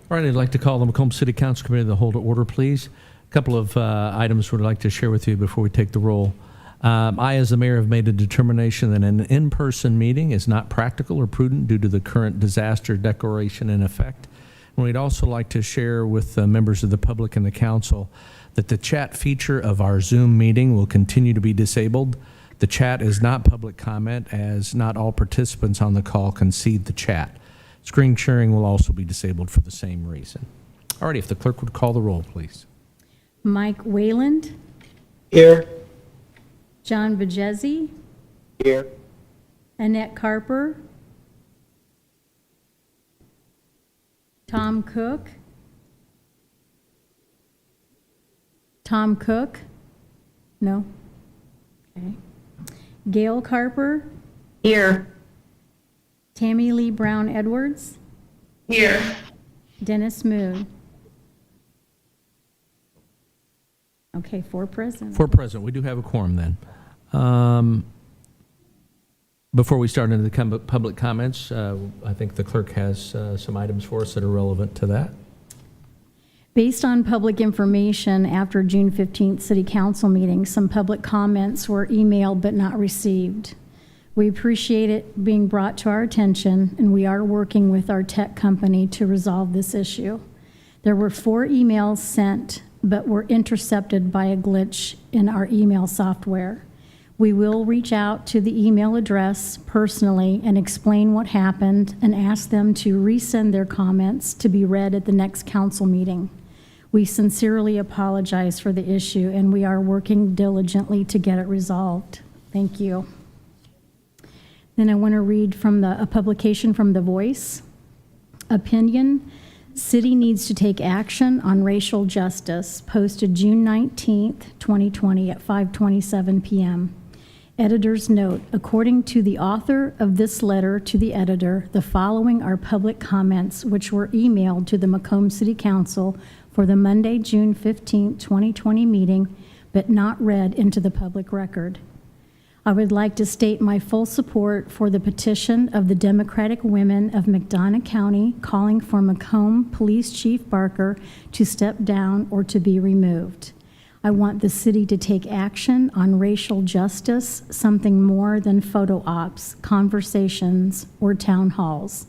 All right, I'd like to call the Macomb City Council Committee of the whole to order, please. A couple of items we'd like to share with you before we take the roll. I, as the mayor, have made a determination that an in-person meeting is not practical or prudent due to the current disaster declaration in effect. And we'd also like to share with members of the public and the council that the chat feature of our Zoom meeting will continue to be disabled. The chat is not public comment, as not all participants on the call can see the chat. Screen sharing will also be disabled for the same reason. All right, if the clerk would call the roll, please. Mike Wayland. Here. John Bajezi. Here. Annette Carper. Tom Cook. Tom Cook? No? Okay. Gail Carper. Here. Tammy Lee Brown Edwards. Here. Dennis Moon. Okay, 4 present. 4 present. We do have a quorum then. Before we start into the public comments, I think the clerk has some items for us that are relevant to that. Based on public information after June 15th City Council meeting, some public comments were emailed but not received. We appreciate it being brought to our attention, and we are working with our tech company to resolve this issue. There were 4 emails sent, but were intercepted by a glitch in our email software. We will reach out to the email address personally and explain what happened and ask them to resend their comments to be read at the next council meeting. We sincerely apologize for the issue, and we are working diligently to get it resolved. Thank you. Then I want to read from a publication from The Voice. Opinion: City needs to take action on racial justice, posted June 19th, 2020 at 5:27 p.m. Editor's note: according to the author of this letter to the editor, the following are public comments which were emailed to the Macomb City Council for the Monday, June 15th, 2020 meeting, but not read into the public record. I would like to state my full support for the petition of the Democratic Women of McDonough County calling for Macomb Police Chief Barker to step down or to be removed. I want the city to take action on racial justice, something more than photo ops, conversations, or town halls.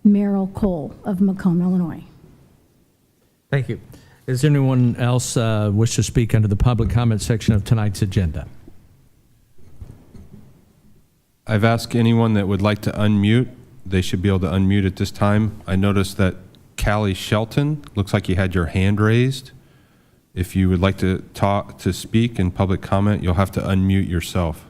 Merrill Cole of Macomb, Illinois. Thank you. Does anyone else wish to speak under the public comment section of tonight's agenda? I've asked anyone that would like to unmute. They should be able to unmute at this time. I noticed that Callie Shelton, looks like you had your hand raised. If you would like to speak in public comment, you'll have to unmute yourself.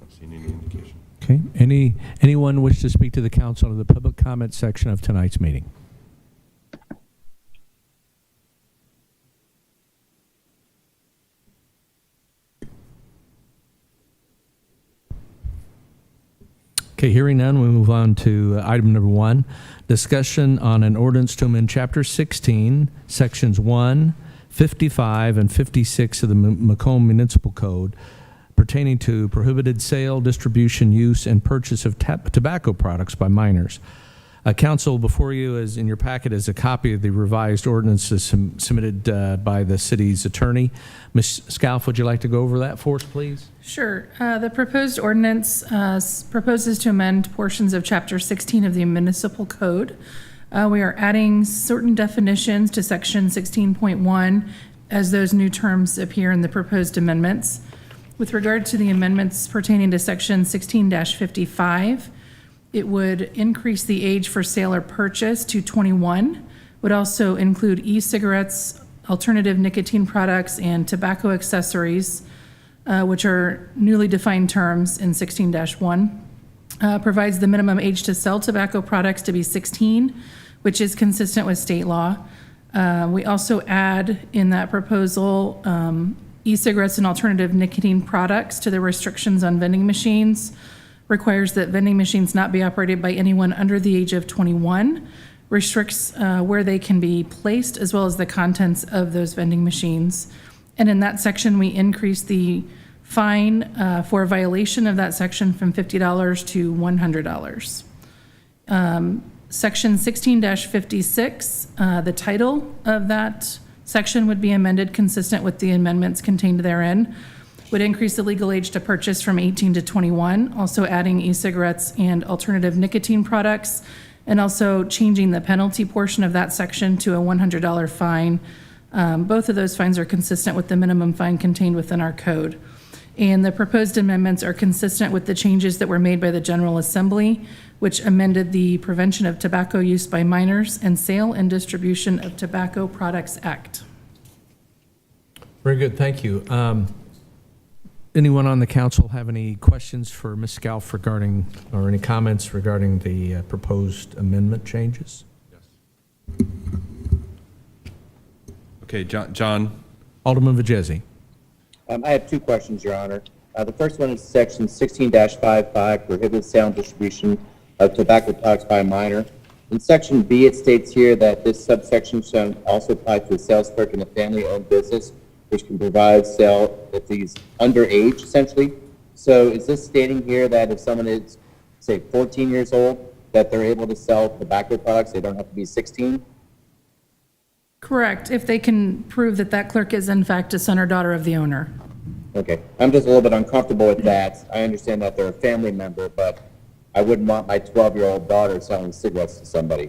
Seen any indication? Okay. Anyone wish to speak to the council in the public comment section of tonight's meeting? Okay, hearing none, we move on to item number 1, discussion on an ordinance to amend Chapter 16, Sections 1, 55, and 56 of the Macomb Municipal Code pertaining to prohibited sale, distribution, use, and purchase of tobacco products by minors. Council, before you, as in your packet, is a copy of the revised ordinances submitted by the city's attorney. Ms. Scalf, would you like to go over that for us, please? Sure. The proposed ordinance proposes to amend portions of Chapter 16 of the Municipal Code. We are adding certain definitions to Section 16.1 as those new terms appear in the proposed amendments. With regard to the amendments pertaining to Section 16-55, it would increase the age for sale or purchase to 21, would also include e-cigarettes, alternative nicotine products, and tobacco accessories, which are newly defined terms in 16-1. Provides the minimum age to sell tobacco products to be 16, which is consistent with state law. We also add in that proposal e-cigarettes and alternative nicotine products to the restrictions on vending machines, requires that vending machines not be operated by anyone under the age of 21, restricts where they can be placed, as well as the contents of those vending machines, And in that section, we increased the fine for a violation of that section from $50 to $100. Section 16-56, the title of that section would be amended consistent with the amendments contained therein, would increase the legal age to purchase from 18 to 21, also adding e-cigarettes and alternative nicotine products, and also changing the penalty portion of that section to a $100 fine. Both of those fines are consistent with the minimum fine contained within our code. And the proposed amendments are consistent with the changes that were made by the General Assembly, which amended the Prevention of Tobacco Use by Minors and Sale and Distribution of Tobacco Products Act. Very good, thank you. Anyone on the council have any questions for Ms. Scalf regarding, or any comments regarding the proposed amendment changes? Okay, John. Alderman Vajezi. I have two questions, Your Honor. The first one is section 16-55, prohibits sale and distribution of tobacco products by a minor. In section B, it states here that this subsection shall also apply to a sales clerk in a family-owned business, which can provide sale if he's underage, essentially. So is this stating here that if someone is, say, 14 years old, that they're able to sell tobacco products, they don't have to be 16? Correct, if they can prove that that clerk is in fact a son or daughter of the owner. Okay, I'm just a little bit uncomfortable with that. I understand that they're a family member, but I wouldn't want my 12-year-old daughter selling cigarettes to somebody.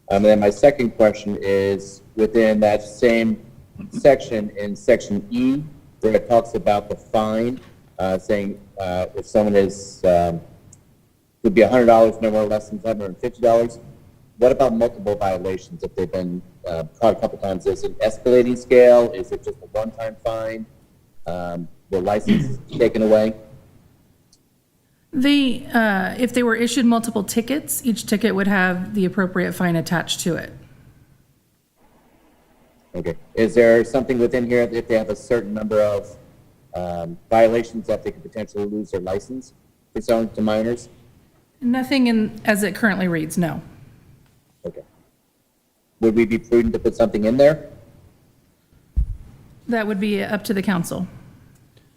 And then my second question is, within that same section, in section E, where it talks about the fine, saying if someone is, would be $100, no more or less than $750. What about multiple violations if they've been caught a couple times? Is it an escalating scale? Is it just a one-time fine? The license is taken away? If they were issued multiple tickets, each ticket would have the appropriate fine attached to it. Okay. Is there something within here that if they have a certain number of violations that they could potentially lose their license for selling to minors? Nothing in, as it currently reads, no. Okay. Would we be prudent to put something in there? That would be up to the council.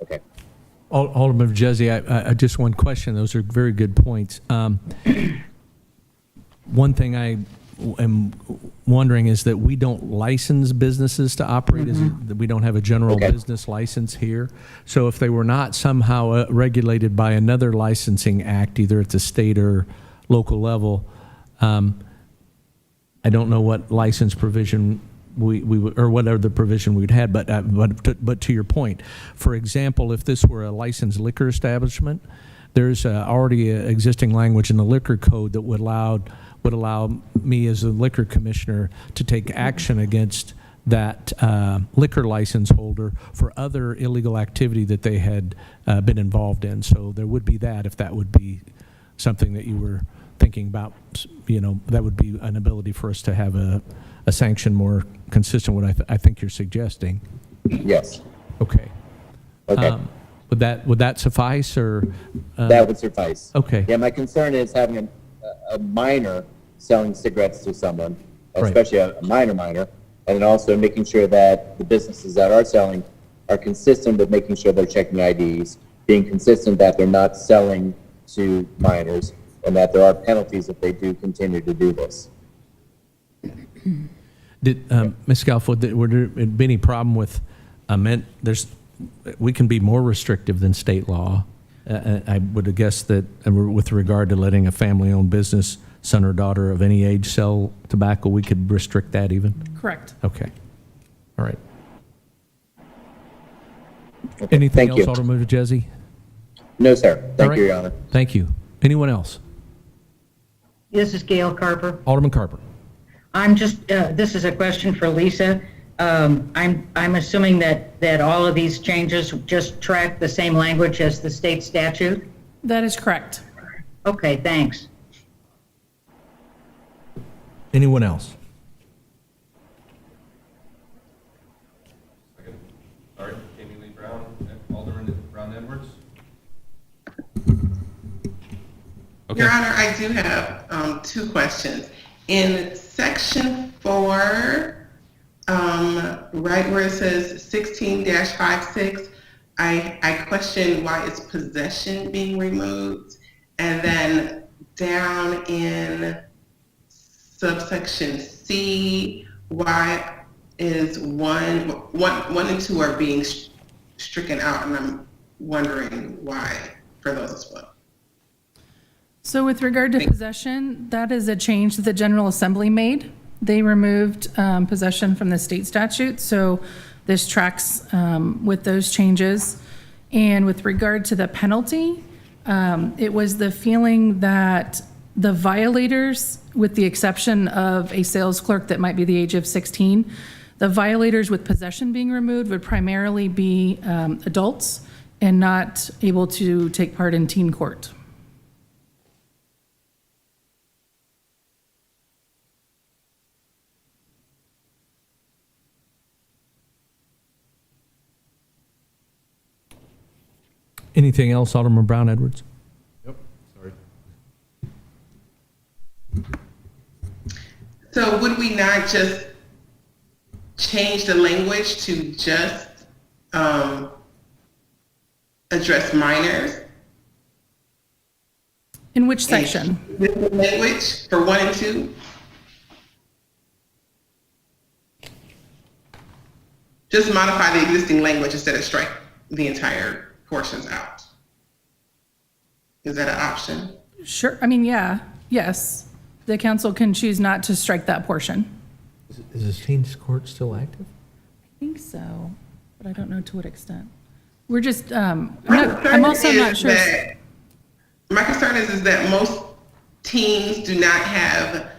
Okay. Alderman Vajezi, I just one question. Those are very good points. One thing I am wondering is that we don't license businesses to operate. Is it that we don't have a general business license here? So if they were not somehow regulated by another licensing act, either at the state or local level, I don't know what license provision we would, or whatever the provision we'd had, but to your point, for example, if this were a licensed liquor establishment, there's already a existing language in the liquor code that would allow me as a liquor commissioner to take action against that liquor license holder for other illegal activity that they had been involved in. So there would be that, if that would be something that you were thinking about, you know, that would be an ability for us to have a sanction more consistent with what I think you're suggesting. Yes. Okay. Okay. Would that suffice, or? That would suffice. Okay. Yeah, my concern is having a minor selling cigarettes to someone, Right. especially a minor, and then also making sure that the businesses that are selling are consistent with making sure they're checking IDs, being consistent that they're not selling to minors, and that there are penalties if they do continue to do this. Did Ms. Scalfo, would there be any problem with we can be more restrictive than state law. I would have guessed that with regard to letting a family-owned business, son or daughter of any age, sell tobacco, we could restrict that even? Correct. Okay. All right. Okay, Anything thank else, you. Alderman Vajezi? No, sir. All Thank right. you, Your Honor. Thank you. Anyone else? This is Gail Carper. Alderman Carper. I'm just, this is a question for Lisa. I'm assuming that all of these changes just track the same language as the state statute? That is correct. Okay, thanks. Anyone else? All right, Amy Lee Brown, Alderman Brown Edwards. Okay. Your Honor, I do have two questions. In section 4, Right where it says 16-56, I question why is possession being removed? And then down in subsection C, why is one and two are being stricken out, and I'm wondering why for those as well. So with regard to possession, that is a change that the General Assembly made. They removed possession from the state statute, so this tracks with those changes. And with regard to the penalty, it was the feeling that the violators, with the exception of a sales clerk that might be the age of 16, the violators with possession being removed would primarily be adults and not able to take part in teen court. Anything else, Alderman Brown Edwards? Yep, sorry. So would we not just change the language to just address minors? In which section? With the language for 1 and 2? Just modify the existing language instead of strike the entire portions out. Is that an option? Sure, I mean, yeah, yes. The council can choose not to strike that portion. Is the teen court still active? I think so, but I don't know to what extent. We're just, I'm also not sure. My concern is that most teens do not have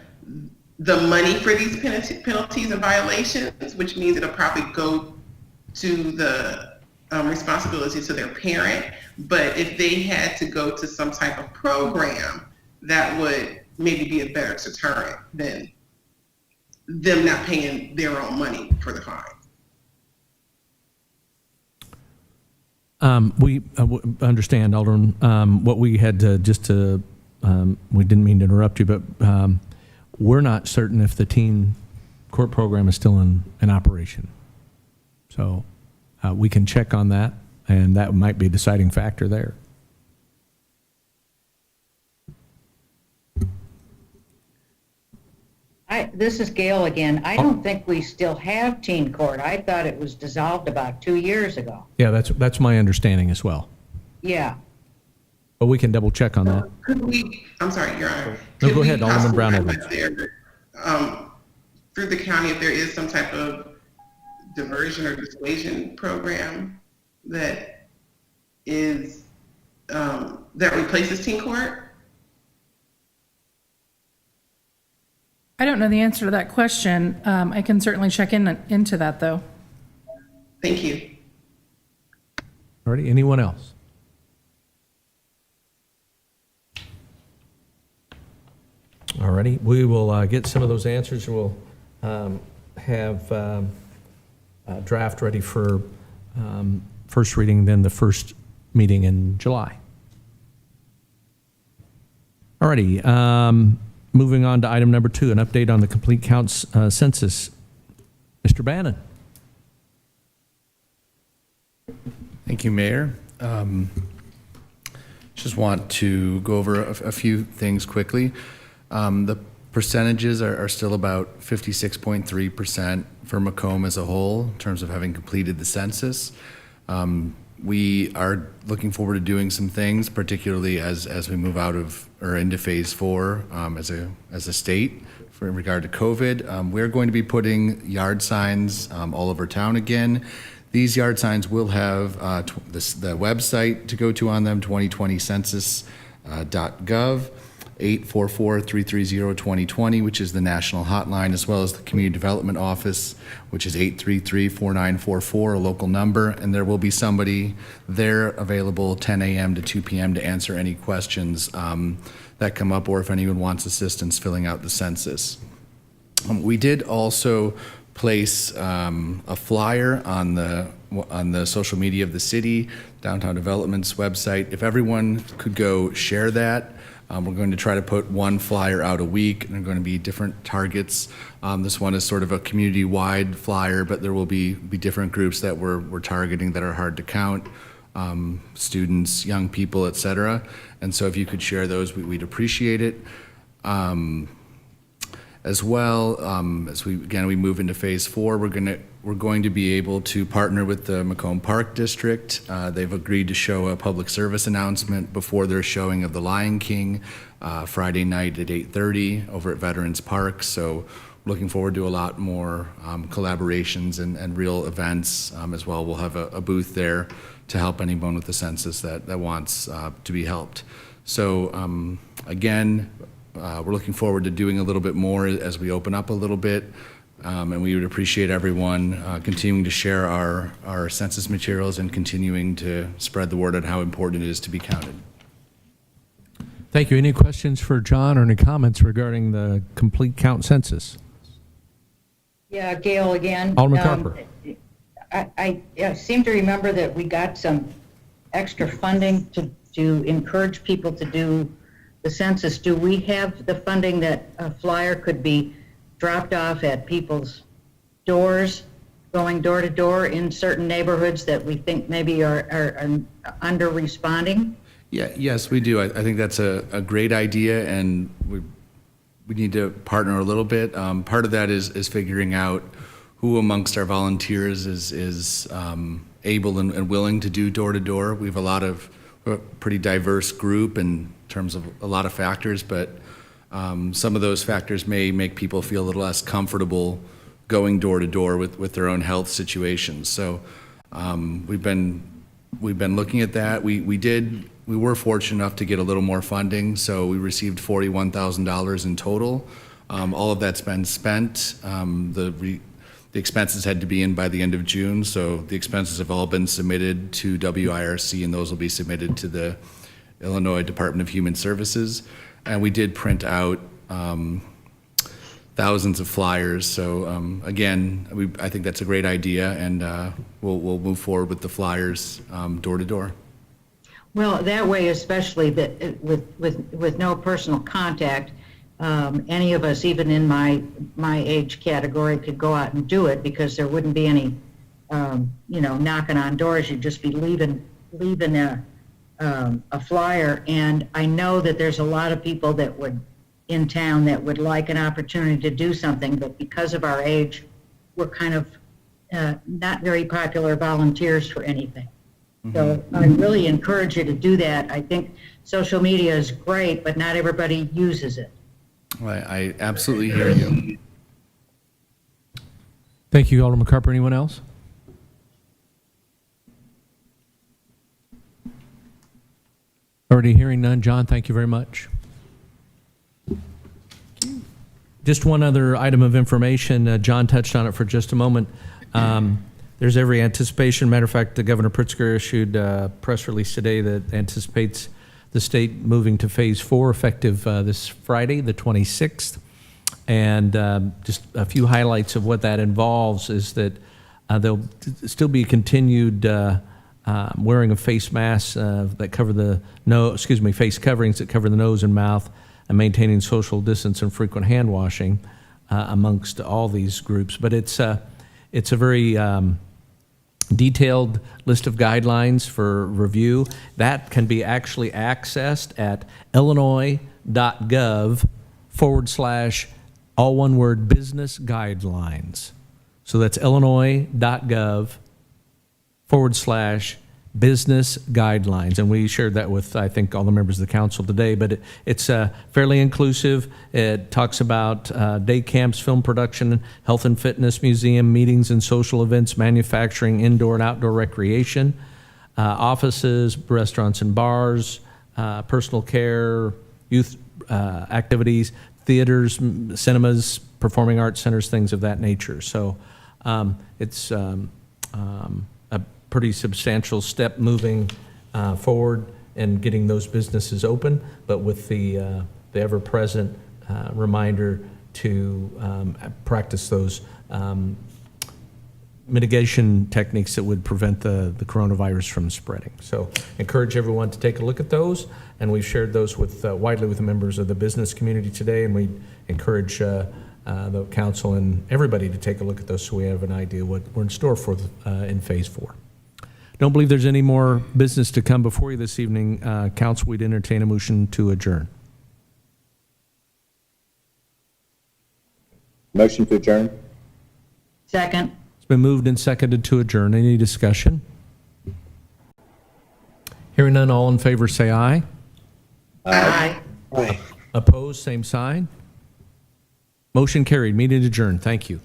the money for these penalties and violations, which means it'll probably go to the responsibility to their parent. But if they had to go to some type of program, that would maybe be a better deterrent than them not paying their own money for the fine. We understand, Alderman. What we had to we didn't mean to interrupt you, but we're not certain if the teen court program is still in operation. So we can check on that, and that might be a deciding factor there. This is Gail again. I don't think we still have teen court. I thought it was dissolved about 2 years ago. Yeah, that's my understanding as well. Yeah. But we can double check on that. Could we, I'm sorry, Your Honor. No, Could go we ahead, Alderman possibly Brown have Edwards. there, through the county, if there is some type of diversion or dissuasion program that is, that replaces teen court? I don't know the answer to that question. I can certainly check into that, though. Thank you. All righty, anyone else? All righty, we will get some of those answers, and we'll have a draft ready for first reading, then the first meeting in July. All righty, moving on to item number 2, an update on the complete counts census. Mr. Bannon. Thank you, Mayor. Just want to go over a few things quickly. The percentages are still about 56.3% for Macomb as a whole in terms of having completed the census. We are looking forward to doing some things, particularly as we move out of or into phase 4 as a state in regard to COVID. We're going to be putting yard signs all over town again. These yard signs will have the website to go to on them, 2020census.gov. 844-330-2020, which is the national hotline, as well as the community development office, which is 833-4944, a local number, and there will be somebody there available 10 a.m. to 2 p.m. to answer any questions that come up, or if anyone wants assistance filling out the census. We did also place a flyer on the social media of the city, Downtown Development's website. If everyone could go share that, We're going to try to put one flyer out a week, and there are going to be different targets. This one is sort of a community-wide flyer, but there will be different groups that we're targeting that are hard to count, students, young people, et cetera. And so if you could share those, we'd appreciate it. As well, as we move into phase 4, we're going to be able to partner with the Macomb Park District. They've agreed to show a public service announcement before their showing of The Lion King Friday night at 8:30 over at Veterans Park. So looking forward to a lot more collaborations and real events as well. We'll have a booth there to help anyone with the census that wants to be helped. So again, we're looking forward to doing a little bit more as we open up a little bit, and we would appreciate everyone continuing to share our census materials and continuing to spread the word on how important it is to be counted. Thank you. Any questions for John or any comments regarding the complete count census? Yeah, Gail again. Alderman Carper. I seem to remember that we got some extra funding to encourage people to do the census. Do we have the funding that a flyer could be dropped off at people's doors, going door to door in certain neighborhoods that we think maybe are under responding? Yeah, yes, we do. I think that's a great idea, and we need to partner a little bit. Part of that is figuring out who amongst our volunteers is able and willing to do door to door. We have a pretty diverse group in terms of a lot of factors, but some of those factors may make people feel a little less comfortable going door to door with their own health situations. So we've been looking at that. We were fortunate enough to get a little more funding, so we received $41,000 in total. All of that's been spent. The expenses had to be in by the end of June, so the expenses have all been submitted to WIRC, and those will be submitted to the Illinois Department of Human Services. And we did print out thousands of flyers. So again, I think that's a great idea, and we'll move forward with the flyers door to door. Well, that way, especially that with no personal contact, any of us, even in my age category, could go out and do it because there wouldn't be any, knocking on doors. You'd just be leaving a flyer. And I know that there's a lot of people in town that would like an opportunity to do something, but because of our age, we're kind of not very popular volunteers for anything. So I really encourage you to do that. I think social media is great, but not everybody uses it. I absolutely hear you. Thank you, Alderman Carper. Anyone else? Already hearing none. John, thank you very much. Just one other item of information. John touched on it for just a moment. There's every anticipation. Matter of fact, the Governor Pritzker issued a press release today that anticipates the state moving to phase 4 effective this Friday, the 26th. And just a few highlights of what that involves is that there'll still be continued wearing of face masks that cover the face coverings that cover the nose and mouth, and maintaining social distance and frequent hand washing amongst all these groups. But it's a very detailed list of guidelines for review. That can be actually accessed at illinois.gov/ all one word business guidelines. So that's illinois.gov/ business guidelines. And we shared that with, I think, all the members of the council today, but it's fairly inclusive. It talks about day camps, film production, health and fitness, museum, meetings and social events, manufacturing, indoor and outdoor recreation, offices, restaurants and bars, personal care, youth activities, theaters, cinemas, performing arts centers, things of that nature. So it's a pretty substantial step moving forward and getting those businesses open, but with the ever-present reminder to practice those mitigation techniques that would prevent the coronavirus from spreading. So encourage everyone to take a look at those. and we've shared those with widely with the members of the business community today, and we encourage the council and everybody to take a look at those so we have an idea what we're in store for in phase 4. Don't believe there's any more business to come before you this evening. Council, we'd entertain a motion to adjourn. Motion to adjourn? Second. It's been moved and seconded to adjourn. Any discussion? Hearing none, all in favor say aye. Aye. Aye. Opposed, same sign. Motion carried. Meeting adjourned. Thank you.